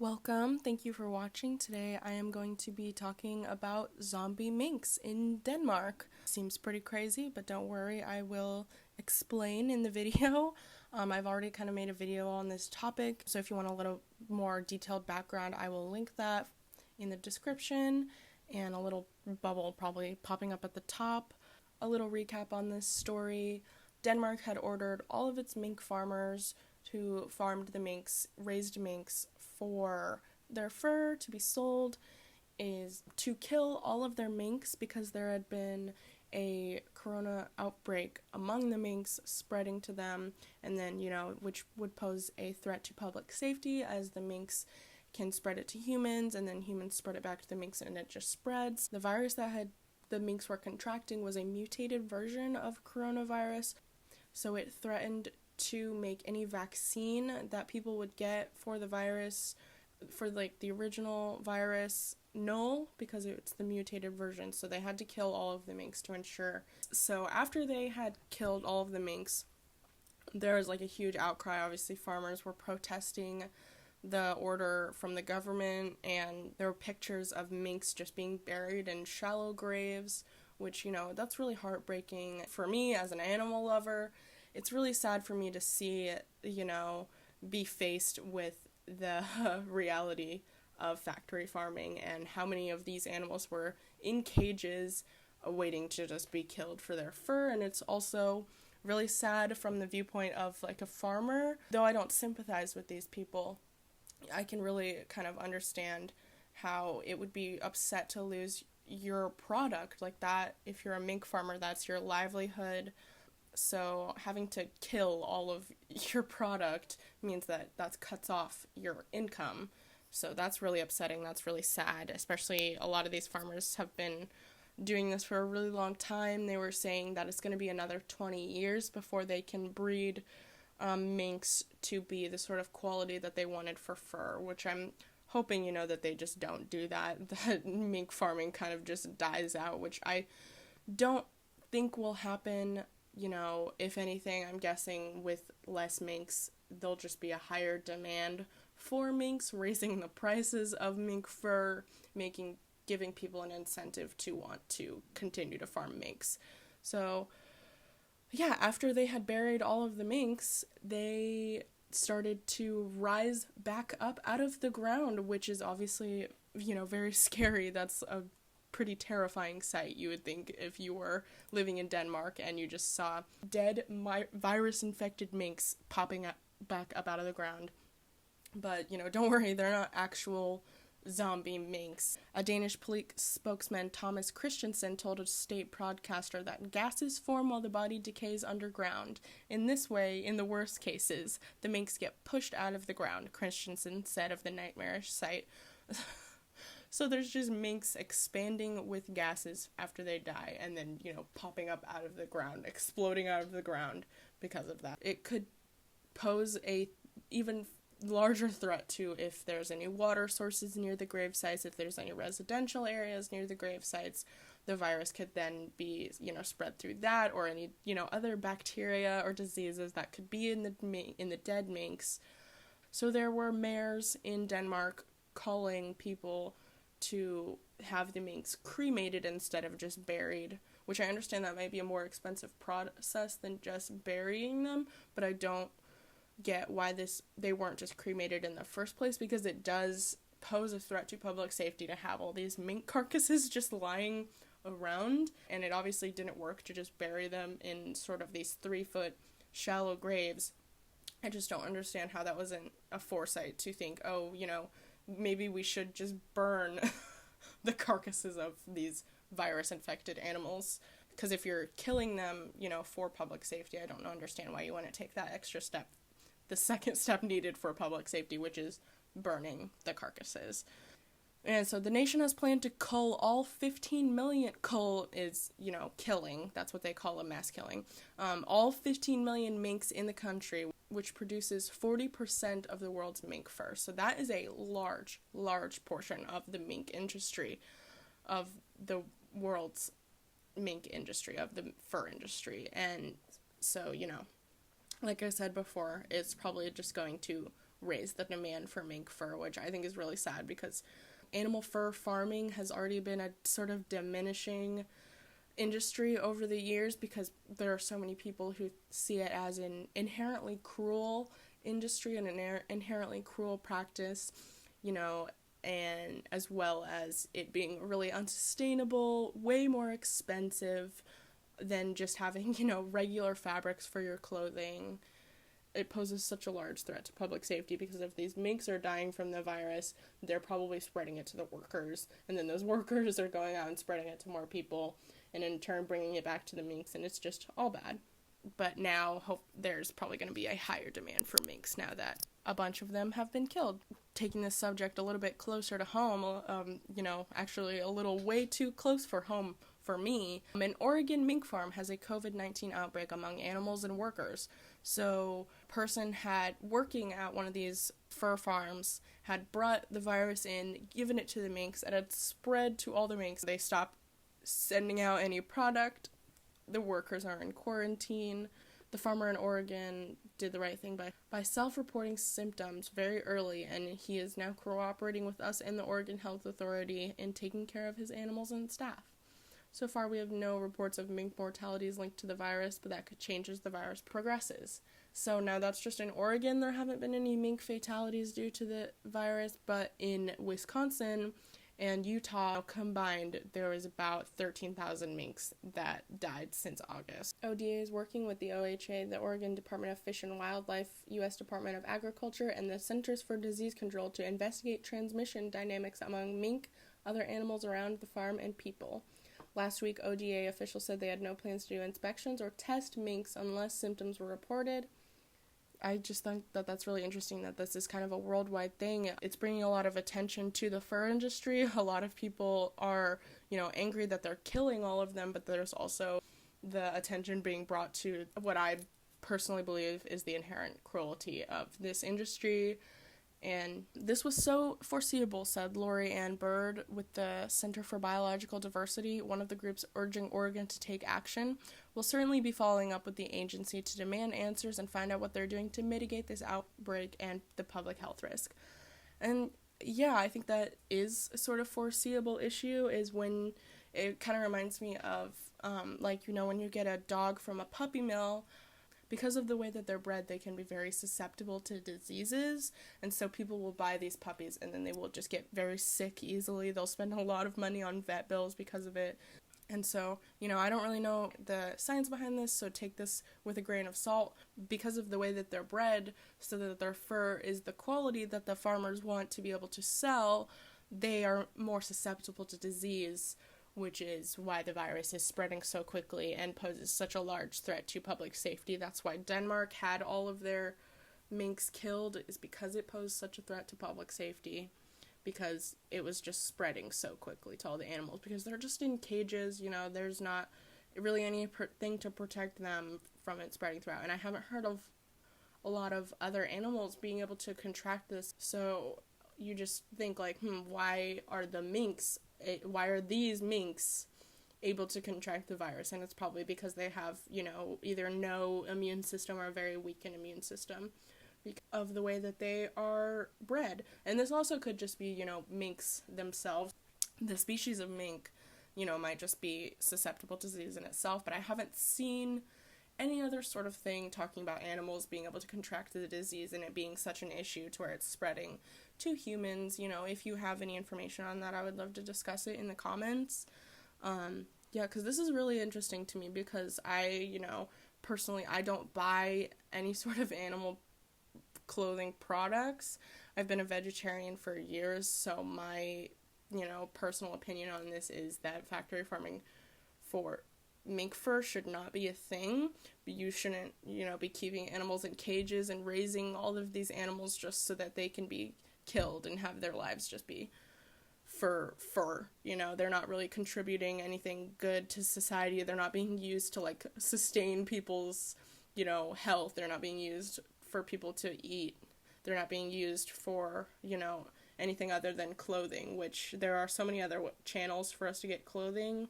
Welcome. Thank you for watching. Today I am going to be talking about zombie minks in Denmark. Seems pretty crazy, but don't worry, I will explain in the video. I've already kind of made a video on this topic, so if you want a little more detailed background, I will link that in the description and a little bubble probably popping up at the top. A little recap on this story. Denmark had ordered all of its mink farmers who farmed the minks, raised minks for their fur to be sold, is to kill all of their minks because there had been a corona outbreak among the minks spreading to them, and then, which would pose a threat to public safety as the minks can spread it to humans, and then humans spread it back to the minks and it just spreads. The virus that the minks were contracting was a mutated version of coronavirus, so it threatened to make any vaccine that people would get for the virus, for the original virus, null because it's the mutated version. So they had to kill all of the minks to ensure. So after they had killed all of the minks, there was a huge outcry. Obviously, farmers were protesting the order from the government, and there were pictures of minks just being buried in shallow graves, which, that's really heartbreaking for me as an animal lover. It's really sad for me to see, be faced with the reality of factory farming and how many of these animals were in cages waiting to just be killed for their fur. And it's also really sad from the viewpoint of a farmer. Though I don't sympathize with these people, I can really kind of understand how it would be upset to lose your product like that. If you're a mink farmer, that's your livelihood. So having to kill all of your product means that cuts off your income. So that's really upsetting. That's really sad, especially a lot of these farmers have been doing this for a really long time. They were saying that it's going to be another 20 years before they can breed minks to be the sort of quality that they wanted for fur, which I'm hoping, that they just don't do that, that mink farming kind of just dies out, which I don't think will happen. If anything, I'm guessing with less minks, there'll just be a higher demand for minks, raising the prices of mink fur, giving people an incentive to want to continue to farm minks. So, yeah, after they had buried all of the minks, they started to rise back up out of the ground, which is obviously, very scary. That's a pretty terrifying sight, you would think, if you were living in Denmark and you just saw dead virus-infected minks popping back up out of the ground. But, don't worry, they're not actual zombie minks. A Danish police spokesman, Thomas Christensen, told a state broadcaster that gases form while the body decays underground. In this way, in the worst cases, the minks get pushed out of the ground, Christensen said of the nightmarish sight. So there's just minks expanding with gases after they die, and then, popping up out of the ground, exploding out of the ground because of that. It could pose a even larger threat to if there's any water sources near the grave sites, if there's any residential areas near the grave sites. The virus could then be, spread through that, or any, other bacteria or diseases that could be in the dead minks. So there were mayors in Denmark calling people to have the minks cremated instead of just buried, which I understand that might be a more expensive process than just burying them, but I don't get why they weren't just cremated in the first place, because it does pose a threat to public safety to have all these mink carcasses just lying around, and it obviously didn't work to just bury them in sort of these 3-foot shallow graves. I just don't understand how that wasn't a foresight to think, maybe we should just burn the carcasses of these virus-infected animals. Because if you're killing them, for public safety, I don't understand why you want to take that extra step. The second step needed for public safety, which is burning the carcasses. And so the nation has planned to cull all 15 million, cull is, killing, that's what they call a mass killing, all 15 million minks in the country, which produces 40% of the world's mink fur. So that is a large, large portion of the mink industry, of the world's mink industry, of the fur industry. And so, like I said before, it's probably just going to raise the demand for mink fur, which I think is really sad because animal fur farming has already been a sort of diminishing industry over the years because there are so many people who see it as an inherently cruel industry and an inherently cruel practice, and as well as it being really unsustainable, way more expensive than just having, regular fabrics for your clothing. It poses such a large threat to public safety because if these minks are dying from the virus, they're probably spreading it to the workers, and then those workers are going out and spreading it to more people, and in turn bringing it back to the minks, and it's just all bad. But now there's probably going to be a higher demand for minks now that a bunch of them have been killed. Taking this subject a little bit closer to home, actually a little way too close for home for me, an Oregon mink farm has a COVID-19 outbreak among animals and workers. So a person working at one of these fur farms had brought the virus in, given it to the minks, and had spread to all the minks. They stopped sending out any product. The workers are in quarantine. The farmer in Oregon did the right thing by self-reporting symptoms very early, and he is now cooperating with us and the Oregon Health Authority in taking care of his animals and staff. So far, we have no reports of mink mortalities linked to the virus, but that could change as the virus progresses. So now that's just in Oregon. There haven't been any mink fatalities due to the virus, but in Wisconsin and Utah combined, there was about 13,000 minks that died since August. ODA is working with the OHA, the Oregon Department of Fish and Wildlife, U.S. Department of Agriculture, and the Centers for Disease Control to investigate transmission dynamics among mink, other animals around the farm, and people. Last week, ODA officials said they had no plans to do inspections or test minks unless symptoms were reported. I just think that that's really interesting that this is kind of a worldwide thing. It's bringing a lot of attention to the fur industry. A lot of people are, angry that they're killing all of them, but there's also the attention being brought to what I personally believe is the inherent cruelty of this industry. And this was so foreseeable, said Lori Ann Bird with the Center for Biological Diversity, one of the groups urging Oregon to take action. We'll certainly be following up with the agency to demand answers and find out what they're doing to mitigate this outbreak and the public health risk. And yeah, I think that is a sort of foreseeable issue, is when it kind of reminds me of, when you get a dog from a puppy mill. Because of the way that they're bred, they can be very susceptible to diseases, and so people will buy these puppies and then they will just get very sick easily. They'll spend a lot of money on vet bills because of it. And so, I don't really know the science behind this, so take this with a grain of salt. Because of the way that they're bred, so that their fur is the quality that the farmers want to be able to sell, they are more susceptible to disease, which is why the virus is spreading so quickly and poses such a large threat to public safety. That's why Denmark had all of their minks killed, is because it posed such a threat to public safety, because it was just spreading so quickly to all the animals, because they're just in cages, there's not really anything to protect them from it spreading throughout. And I haven't heard of a lot of other animals being able to contract this, so you just think why are these minks able to contract the virus? And it's probably because they have, either no immune system or a very weakened immune system because of the way that they are bred. And this also could just be, minks themselves. The species of mink, might just be susceptible to disease in itself, but I haven't seen any other sort of thing talking about animals being able to contract the disease and it being such an issue to where it's spreading to humans. If you have any information on that, I would love to discuss it in the comments. Because this is really interesting to me, because I, personally, I don't buy any sort of animal clothing products. I've been a vegetarian for years, so my, personal opinion on this is that factory farming for mink fur should not be a thing. You shouldn't, be keeping animals in cages and raising all of these animals just so that they can be killed and have their lives just be for fur. They're not really contributing anything good to society. They're not being used to sustain people's, health. They're not being used for people to eat. They're not being used for, anything other than clothing, which there are so many other channels for us to get clothing.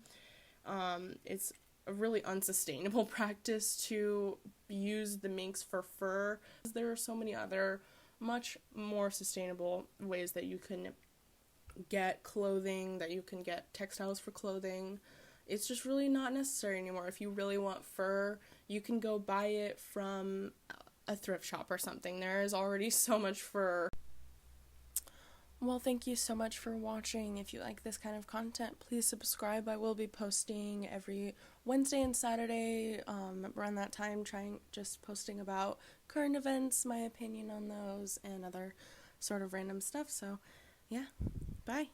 It's a really unsustainable practice to use the minks for fur. There are so many other much more sustainable ways that you can get clothing, that you can get textiles for clothing. It's just really not necessary anymore. If you really want fur, you can go buy it from a thrift shop or something. There is already so much fur. Well, thank you so much for watching. If you like this kind of content, please subscribe. I will be posting every Wednesday and Saturday around that time, just posting about current events, my opinion on those, and other sort of random stuff. So, yeah, bye.